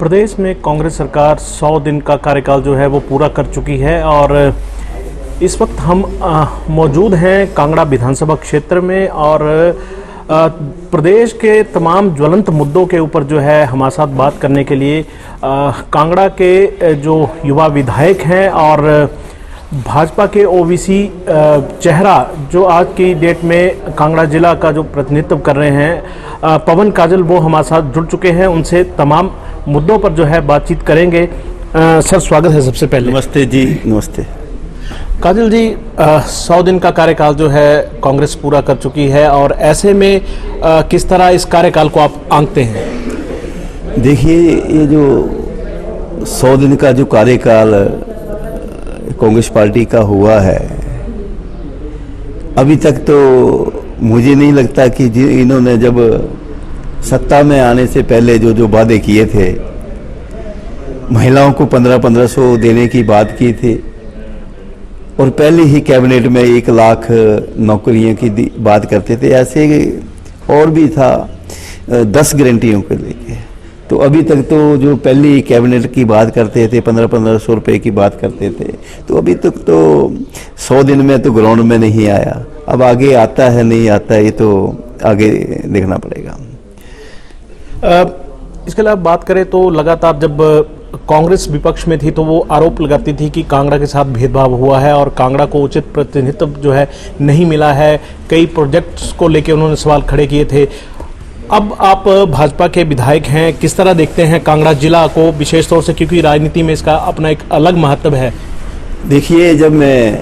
प्रदेश में कांग्रेस सरकार 100 दिन का कार्यकाल जो है वो पूरा कर चुकी है और इस वक्त हम मौजूद हैं कांगड़ा विधानसभा क्षेत्र में और प्रदेश के तमाम ज्वलंत मुद्दों के ऊपर जो है हमारे साथ बात करने के लिए कांगड़ा के जो युवा विधायक हैं और भाजपा के ओबीसी चेहरा जो आज की डेट में कांगड़ा जिला का जो प्रतिनिधित्व कर रहे हैं पवन काजल, वो हमारे साथ जुड़ चुके हैं। उनसे तमाम मुद्दों पर जो है बातचीत करेंगे। सर, स्वागत है सबसे पहले। नमस्ते जी। नमस्ते काजल जी, 100 दिन का कार्यकाल जो है कांग्रेस पूरा कर चुकी है और ऐसे में किस तरह इस कार्यकाल को आप आंकते हैं? देखिए, ये जो 100 दिन का जो कार्यकाल कांग्रेस पार्टी का हुआ है, अभी तक तो मुझे नहीं लगता कि इन्होंने जब सत्ता में आने से पहले जो वादे किए थे, महिलाओं को 1500 देने की बात की थी और पहले ही कैबिनेट में 1 लाख नौकरियों की बात करते थे, ऐसे और भी था 10 गारंटियों को लेके। तो अभी तक तो जो पहली कैबिनेट की बात करते थे 1500 रुपए की बात करते थे, तो अभी तक तो 100 दिन में तो ग्राउंड में नहीं आया। अब आगे आता है नहीं आता है, ये तो आगे देखना पड़ेगा। इसके अलावा बात करें तो लगातार जब कांग्रेस विपक्ष में थी तो वो आरोप लगाती थी कि कांगड़ा के साथ भेदभाव हुआ है और कांगड़ा को उचित प्रतिनिधित्व जो है नहीं मिला है। कई प्रोजेक्ट्स को लेकर उन्होंने सवाल खड़े किए थे। अब आप भाजपा के विधायक हैं, किस तरह देखते हैं कांगड़ा जिला को, विशेष तौर से क्योंकि राजनीति में इसका अपना एक अलग महत्व है? देखिए, जब मैं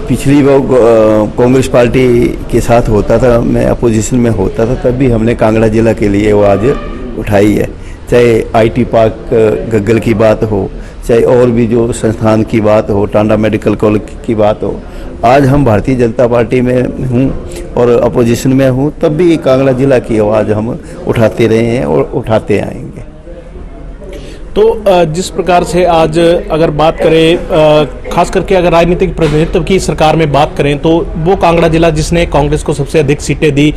पिछली कांग्रेस पार्टी के साथ होता था, मैं अपोजिशन में होता था, तब भी हमने कांगड़ा जिला के लिए आवाज़ उठाई है। चाहे आईटी पार्क गग्गल की बात हो, चाहे और भी जो संस्थान की बात हो, टांडा मेडिकल कॉलेज की बात हो। आज हम भारतीय जनता पार्टी में हूँ और अपोजिशन में हूँ, तब भी कांगड़ा जिला की आवाज़ हम उठाते रहे हैं और उठाते आएंगे। तो जिस प्रकार से आज अगर बात करें, खास करके अगर राजनीतिक प्रतिनिधित्व की सरकार में बात करें, तो वो कांगड़ा जिला जिसने कांग्रेस को सबसे अधिक सीटें दी,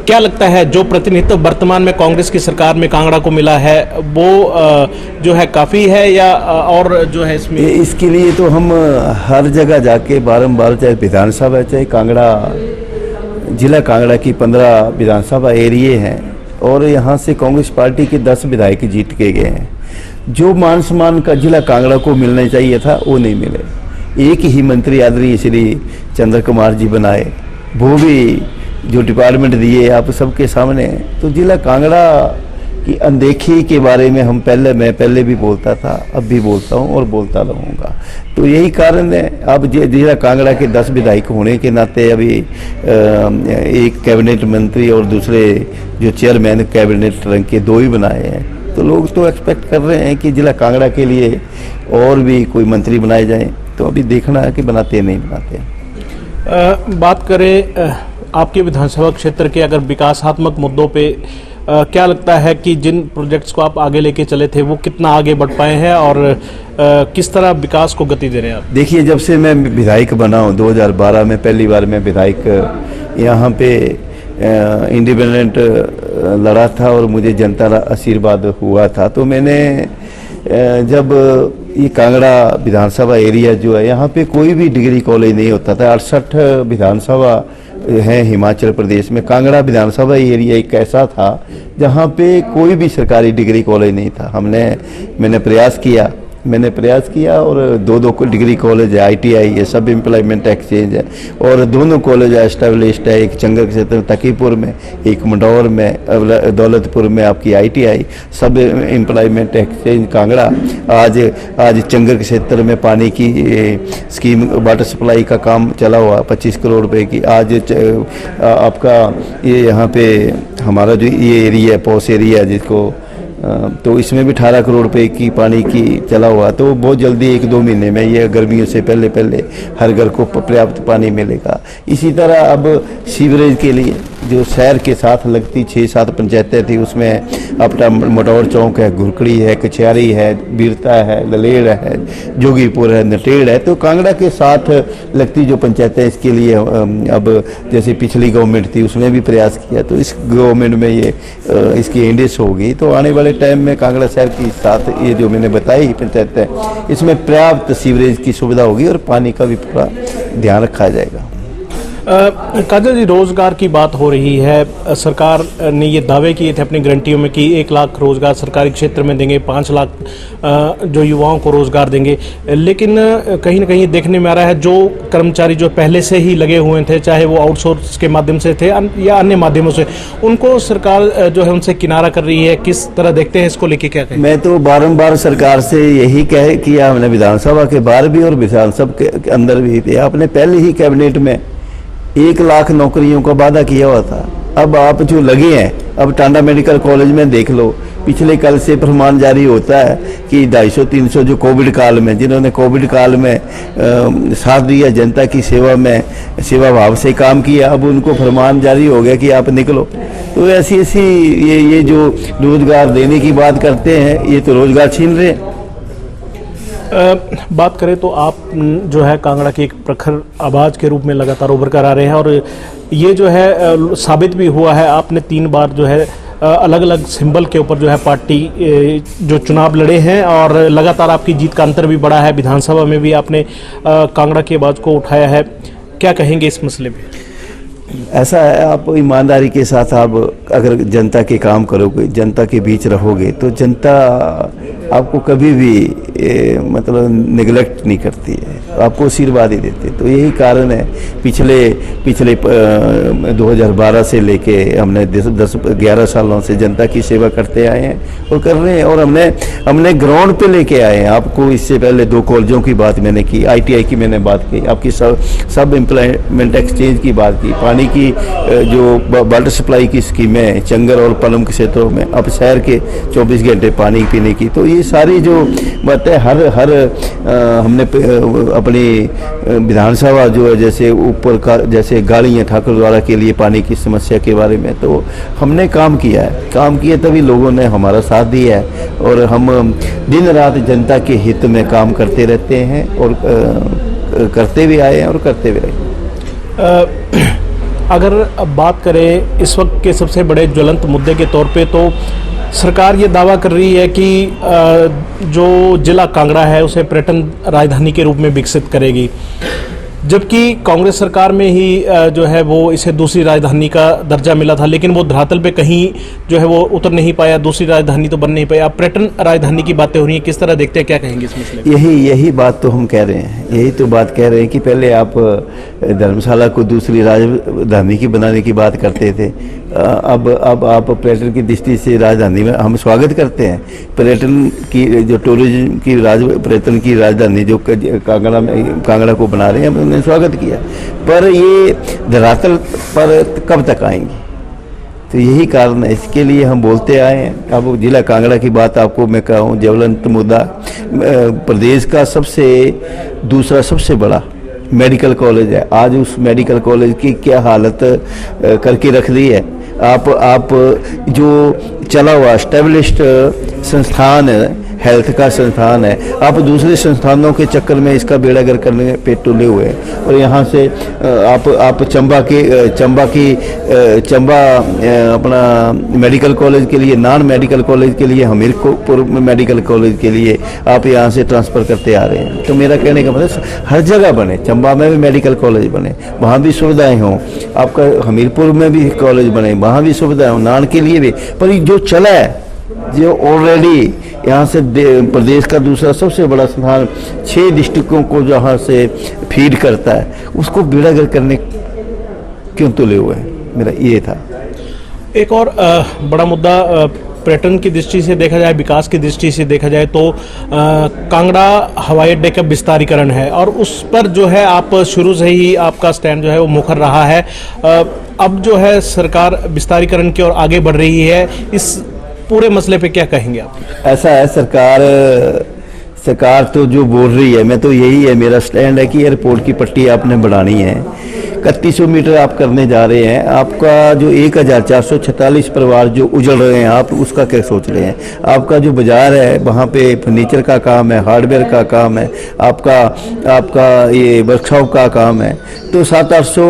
क्या लगता है जो प्रतिनिधित्व वर्तमान में कांग्रेस की सरकार में कांगड़ा को मिला है वो जो है काफ़ी है या और जो है इसमें? इसके लिए तो हम हर जगह जाके बारंबार, चाहे विधानसभा चाहे कांगड़ा जिला कांगड़ा की 15 विधानसभा एरिए हैं और यहाँ से कांग्रेस पार्टी के 10 विधायक जीत के गए हैं। जो मान सम्मान का जिला कांगड़ा को मिलना चाहिए था वो नहीं मिले। एक ही मंत्री आदरणीय श्री चंद्र कुमार जी बनाए, वो भी जो डिपार्टमेंट दिए आप सबके सामने। तो जिला कांगड़ा की अनदेखी के बारे में मैं पहले भी बोलता था, अब भी बोलता हूँ और बोलता रहूँगा। तो यही कारण है। अब जिला कांगड़ा के 10 विधायक होने के नाते अभी एक कैबिनेट मंत्री और दूसरे जो चेयरमैन कैबिनेट रंग के 2 ही बनाए हैं। तो लोग तो एक्सपेक्ट कर रहे हैं कि जिला कांगड़ा के लिए और भी कोई मंत्री बनाए जाएं। तो अभी देखना है कि बनाते नहीं बनाते। बात करें आपके विधानसभा क्षेत्र के अगर विकासात्मक मुद्दों पे क्या लगता है कि जिन प्रोजेक्ट्स को आप आगे लेके चले थे वो कितना आगे बढ़ पाए हैं और किस तरह विकास को गति दे रहे हैं आप? देखिए, जब से मैं विधायक बना हूँ 2012 में पहली बार मैं विधायक यहाँ पे इंडिपेंडेंट लड़ा था और मुझे जनता का आशीर्वाद हुआ था। तो मैंने जब ये कांगड़ा विधानसभा एरिया जो है, यहाँ पे कोई भी डिग्री कॉलेज नहीं होता था। 68 विधानसभा है हिमाचल प्रदेश में। कांगड़ा विधानसभा एरिया एक ऐसा था जहाँ पे कोई भी सरकारी डिग्री कॉलेज नहीं था। मैंने प्रयास किया और 2 डिग्री कॉलेज है, ITI है, सब एम्प्लॉयमेंट एक्सचेंज है और दोनों कॉलेज एस्टेब्लिश्ड है। एक चंगर क्षेत्र तकीपुर में, एक मंडौर में, दौलतपुर में आपकी ITI, सब एम्प्लॉयमेंट एक्सचेंज कांगड़ा। आज चंगर क्षेत्र में पानी की स्कीम, वाटर सप्लाई का काम चला हुआ 25 करोड़ रुपए की। आज आपका ये यहाँ पे हमारा जो ये एरिया पॉस एरिया जिसको, तो इसमें भी 18 करोड़ रुपए की पानी की चला हुआ। तो बहुत जल्दी 1-2 महीने में ये गर्मियों से पहले हर घर को पर्याप्त पानी मिलेगा। इसी तरह अब सीवरेज के लिए जो शहर के साथ लगती 6-7 पंचायतें थी, उसमें अपना मोटौर चौक है, घुरकड़ी है, कछियारी है, बीरता है, ललेड़ है, जोगीपुर है, नटेड़ है। तो कांगड़ा के साथ लगती जो पंचायतें, इसके लिए अब जैसे पिछली गवर्नमेंट थी उसमें भी प्रयास किया, तो इस गवर्नमेंट में ये इसकी एंडिस होगी। तो आने वाले टाइम में कांगड़ा शहर के साथ ये जो मैंने बताई पंचायतें, इसमें पर्याप्त सीवरेज की सुविधा होगी और पानी का भी पूरा ध्यान रखा जाएगा। काजल जी, रोजगार की बात हो रही है। सरकार ने ये दावे किए थे अपनी गारंटियों में कि 1 लाख रोजगार सरकारी क्षेत्र में देंगे, 5 लाख जो युवाओं को रोजगार देंगे, लेकिन कहीं ना कहीं देखने में आ रहा है जो कर्मचारी जो पहले से ही लगे हुए थे, चाहे वो आउटसोर्स के माध्यम से थे या अन्य माध्यमों से, उनको सरकार जो है उनसे किनारा कर रही है। किस तरह देखते हैं इसको लेके, क्या कहें? मैं तो बारंबार सरकार से यही कह किया, हमने विधानसभा के बाहर भी और विधानसभा के अंदर भी। आपने पहले ही कैबिनेट में 1 लाख नौकरियों का वादा किया हुआ था। अब आप जो लगे हैं, अब टांडा मेडिकल कॉलेज में देख लो, पिछले कल से फरमान जारी होता है कि 250-300 जो कोविड काल में, जिन्होंने कोविड काल में साथ दिया, जनता की सेवा में सेवा भाव से काम किया, अब उनको फरमान जारी हो गया कि आप निकलो। तो ऐसी ऐसी ये जो रोजगार देने की बात करते हैं, ये तो रोजगार छीन रहे हैं। बात करें तो आप जो है कांगड़ा के एक प्रखर आवाज के रूप में लगातार उभर कर आ रहे हैं, और ये जो है साबित भी हुआ है। आपने 3 बार जो है अलग अलग सिंबल के ऊपर जो है पार्टी जो चुनाव लड़े हैं, और लगातार आपकी जीत का अंतर भी बढ़ा है। विधानसभा में भी आपने कांगड़ा की आवाज को उठाया है। क्या कहेंगे इस मसले में? ऐसा है, आप ईमानदारी के साथ आप अगर जनता के काम करोगे, जनता के बीच रहोगे, तो जनता आपको कभी भी मतलब निगलेक्ट नहीं करती है, आपको आशीर्वाद ही देते। तो यही कारण है, पिछले 2012 से लेके हमने 10-11 सालों से जनता की सेवा करते आए हैं और कर रहे हैं, और हमने ग्राउंड पे लेके आए हैं। आपको इससे पहले 2 कॉलेजों की बात मैंने की, ITI की मैंने बात की, आपकी सब एम्प्लॉयमेंट एक्सचेंज की बात की, पानी की जो वाटर सप्लाई की स्कीमें चंगर और पलम के क्षेत्रों में, अब शहर के 24 घंटे पानी पीने की, तो ये सारी जो बातें हर हमने अपनी विधानसभा जो है, जैसे ऊपर का जैसे गाड़ियाँ ठाकुर द्वारा के लिए पानी की समस्या के बारे में, तो हमने काम किया है, तभी लोगों ने हमारा साथ दिया है, और हम दिन रात जनता के हित में काम करते रहते हैं, और करते भी आए हैं और करते भी रहेंगे। अगर अब बात करें इस वक्त के सबसे बड़े ज्वलंत मुद्दे के तौर पे, तो सरकार ये दावा कर रही है कि जो जिला कांगड़ा है उसे पर्यटन राजधानी के रूप में विकसित करेगी, जबकि कांग्रेस सरकार में ही जो है वो इसे दूसरी राजधानी का दर्जा मिला था, लेकिन वो धरातल पे कहीं जो है वो उतर नहीं पाया, दूसरी राजधानी तो बन नहीं पाई। अब पर्यटन राजधानी की बातें हो रही हैं, किस तरह देखते हैं, क्या कहेंगे इस मसले? यही बात तो हम कह रहे हैं, यही तो बात कह रहे हैं कि पहले आप धर्मशाला को दूसरी राजधानी की बनाने की बात करते थे, अब आप पर्यटन की दृष्टि से राजधानी में हम स्वागत करते हैं। पर्यटन की जो टूरिज्म की पर्यटन की राजधानी जो कांगड़ा को बना रहे हैं, हमने स्वागत किया, पर ये धरातल पर कब तक आएंगे? तो यही कारण है, इसके लिए हम बोलते आए हैं। अब जिला कांगड़ा की बात आपको मैं कहूँ, ज्वलंत मुद्दा, प्रदेश का दूसरा सबसे बड़ा मेडिकल कॉलेज है। आज उस मेडिकल कॉलेज की क्या हालत करके रख दी है। आप जो चला हुआ एस्टेब्लिश्ड संस्थान है, हेल्थ का संस्थान है, आप दूसरे संस्थानों के चक्कर में इसका बेड़ागर करने पे तुले हुए हैं। और यहाँ से आप चंबा अपना मेडिकल कॉलेज के लिए, नॉन मेडिकल कॉलेज के लिए, हमीरपुर मेडिकल कॉलेज के लिए आप यहाँ से ट्रांसफ़र करते आ रहे हैं। तो मेरा कहने का मतलब हर जगह बने, चंबा में भी मेडिकल कॉलेज बने, वहाँ भी सुविधाएँ हों, आपका हमीरपुर में भी कॉलेज बने, वहाँ भी सुविधाएँ हों, नॉन के लिए भी। पर जो चला है, जो ऑलरेडी यहाँ से प्रदेश का दूसरा सबसे बड़ा संस्थान 6 डिस्ट्रिक्टों को जहाँ से फीड करता है, उसको बेड़ागर करने क्यों तुले हुए हैं? मेरा ये था। एक और बड़ा मुद्दा पर्यटन की दृष्टि से देखा जाए, विकास की दृष्टि से देखा जाए तो कांगड़ा हवाई अड्डे का विस्तारीकरण है, और उस पर जो है आप शुरू से ही आपका स्टैंड जो है वो मुखर रहा है। अब जो है सरकार विस्तारीकरण की ओर आगे बढ़ रही है, इस पूरे मसले पे क्या कहेंगे आप? ऐसा है, सरकार तो जो बोल रही है, मैं तो यही है, मेरा स्टैंड है कि एयरपोर्ट की पट्टी आपने बढ़ानी है। 3100 मीटर आप करने जा रहे हैं, आपका जो 1446 परिवार जो उजड़ रहे हैं, आप उसका क्या सोच रहे हैं? आपका जो बाजार है वहाँ पे फर्नीचर का काम है, हार्डवेयर का काम है, आपका ये वर्कशॉप का काम है, तो 700-800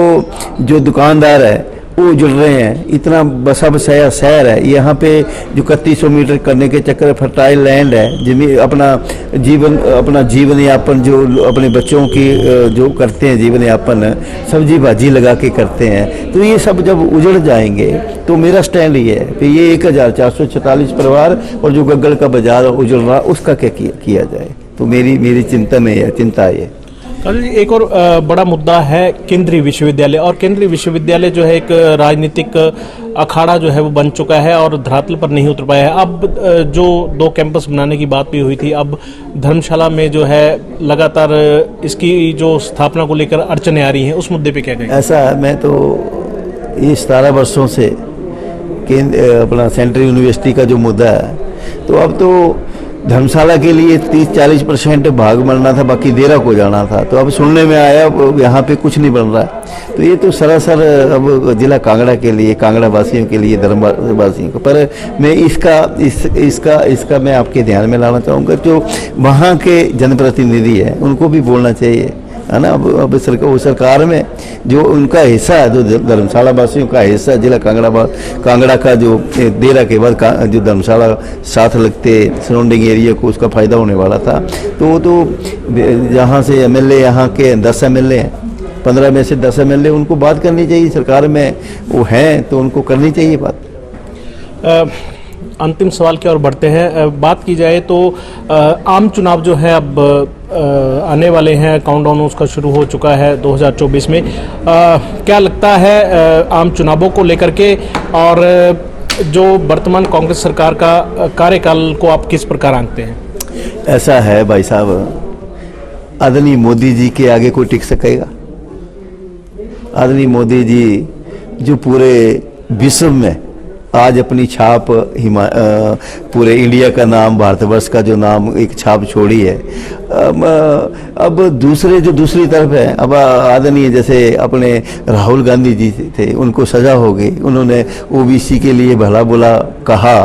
जो दुकानदार है वो जुड़ रहे हैं। इतना बसा बसाया शहर है, यहाँ पे जो 3100 मीटर करने के चक्कर फर्टाइल लैंड है, जिनमें अपना जीवन यापन जो अपने बच्चों की जो करते हैं जीवन यापन, सब्जी भाजी लगा के करते हैं, तो ये सब जब उजड़ जाएंगे तो मेरा स्टैंड ये है कि ये 1446 परिवार और जो गग्गल का बाजार उजड़ रहा उसका क्या किया जाए। तो मेरी चिंता में है, चिंता है। काजल जी, एक और बड़ा मुद्दा है केंद्रीय विश्वविद्यालय, और केंद्रीय विश्वविद्यालय जो है एक राजनीतिक अखाड़ा जो है वो बन चुका है और धरातल पर नहीं उतर पाया है। अब जो 2 कैंपस बनाने की बात भी हुई थी, अब धर्मशाला में जो है लगातार इसकी जो स्थापना को लेकर अड़चनें आ रही हैं, उस मुद्दे पे क्या कहेंगे? ऐसा है, मैं तो ये 17 वर्षों से अपना सेंट्रल यूनिवर्सिटी का जो मुद्दा है, तो अब तो धर्मशाला के लिए 30-40% भाग बनना था, बाकी देरा को जाना था। तो अब सुनने में आया यहाँ पे कुछ नहीं बन रहा है, तो ये तो सरासर अब जिला कांगड़ा के लिए, कांगड़ा वासियों के लिए, धर्म वासियों को। पर मैं इसका मैं आपके ध्यान में लाना चाहूँगा, जो वहाँ के जनप्रतिनिधि हैं उनको भी बोलना चाहिए, है ना। अब सरकार में जो उनका हिस्सा है, जो धर्मशाला वासियों का हिस्सा, जिला कांगड़ा का जो देरा के बाद जो धर्मशाला साथ लगते सराउंडिंग एरिया को उसका फ़ायदा होने वाला था, तो जहाँ से एमएलए, यहाँ के 10 एमएलए हैं, 15 में से 10 एमएलए, उनको बात करनी चाहिए। सरकार में वो हैं तो उनको करनी चाहिए बात। अंतिम सवाल की ओर बढ़ते हैं। बात की जाए तो आम चुनाव जो है अब आने वाले हैं, काउंटडाउन उसका शुरू हो चुका है 2024 में। क्या लगता है आम चुनावों को लेकर के, और जो वर्तमान कांग्रेस सरकार का कार्यकाल को आप किस प्रकार आंकते हैं? ऐसा है भाई साहब, आदरणीय मोदी जी के आगे कोई टिक सकेगा? आदरणीय मोदी जी जो पूरे विश्व में आज अपनी छाप पूरे इंडिया का नाम, भारतवर्ष का जो नाम एक छाप छोड़ी है, अब दूसरी तरफ है। अब आदरणीय जैसे अपने राहुल गांधी जी थे, उनको सजा हो गई, उन्होंने ओबीसी के लिए भला बुला कहा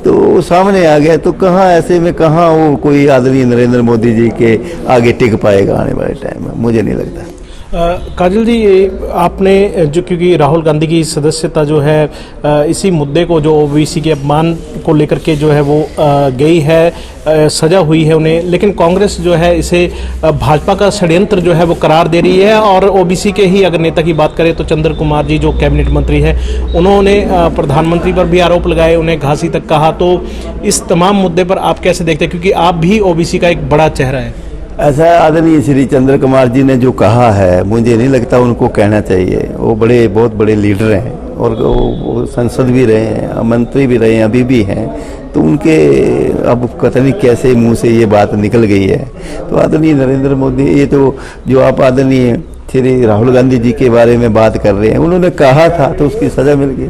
तो सामने आ गया, तो कहाँ ऐसे में कहाँ वो कोई आदरणीय नरेंद्र मोदी जी के आगे टिक पाएगा आने वाले टाइम में? मुझे नहीं लगता। काजल जी, आपने जो, क्योंकि राहुल गांधी की सदस्यता जो है इसी मुद्दे को, जो ओबीसी के अपमान को लेकर के जो है वो गई है, सजा हुई है उन्हें, लेकिन कांग्रेस जो है इसे भाजपा का षड्यंत्र जो है वो करार दे रही है। और ओबीसी के ही अगर नेता की बात करें तो चंद्र कुमार जी जो कैबिनेट मंत्री है, उन्होंने प्रधानमंत्री पर भी आरोप लगाए, उन्हें घासी तक कहा। तो इस तमाम मुद्दे पर आप कैसे देखते हैं, क्योंकि आप भी ओबीसी का एक बड़ा चेहरा है? ऐसा आदरणीय श्री चंद्र कुमार जी ने जो कहा है, मुझे नहीं लगता उनको कहना चाहिए। वो बहुत बड़े लीडर हैं और वो संसद भी रहे हैं, मंत्री भी रहे हैं, अभी भी हैं, तो उनके अब पता नहीं कैसे मुंह से ये बात निकल गई है। तो आदरणीय नरेंद्र मोदी, ये तो जो आप आदरणीय श्री राहुल गांधी जी के बारे में बात कर रहे हैं, उन्होंने कहा था तो उसकी सज़ा मिल गई।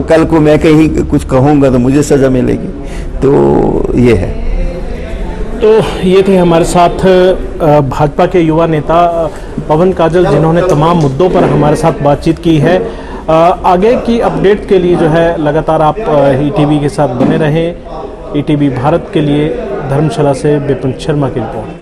कल को मैं कहीं कुछ कहूँगा तो मुझे सज़ा मिलेगी, तो ये है। तो ये थे हमारे साथ भाजपा के युवा नेता पवन काजल, जिन्होंने तमाम मुद्दों पर हमारे साथ बातचीत की है। आगे की अपडेट के लिए जो है लगातार आप ईटीवी के साथ बने रहें। ईटीवी भारत के लिए धर्मशाला से विपिन शर्मा की रिपोर्ट।